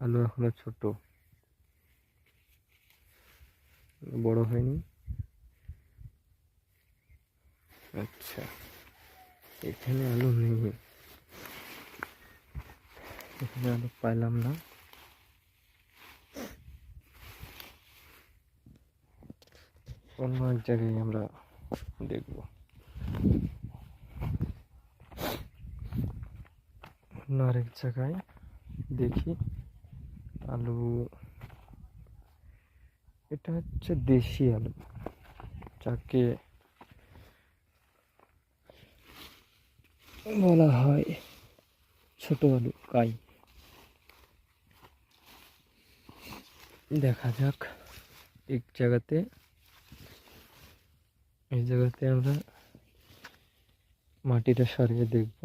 আলু এখনো ছোট, বড় হয়নি। আচ্ছা, এখানে আলু নেই, এখানে আলু পাইলাম না। অন্য এক জায়গায় আমরা দেখব, অন্য আরেক জায়গায় দেখি আলু। এটা হচ্ছে দেশি আলু, যাকে বলা হয় ছোট আলু কাই। দেখা যাক, এই জায়গাতে আমরা মাটিটা সরিয়ে দেখব।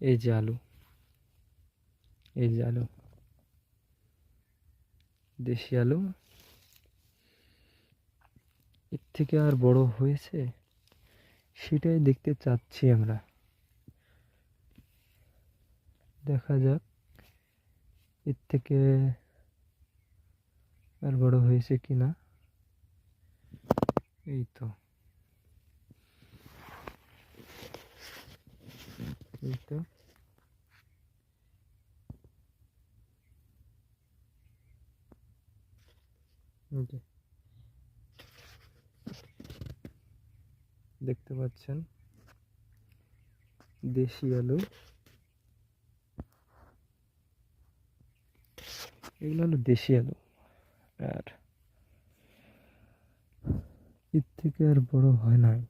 এই যে আলু, এই যে আলু, দেশি আলু। এর থেকে আর বড় হয়েছে সেটাই দেখতে চাচ্ছি আমরা। দেখা যাক এর থেকে আর বড় হয়েছে কিনা। এই তো, এই তো। দেখতে পাচ্ছেন দেশি আলু, এগুলো হলো দেশি আলু। আর এর থেকে আর বড় হয় নাই।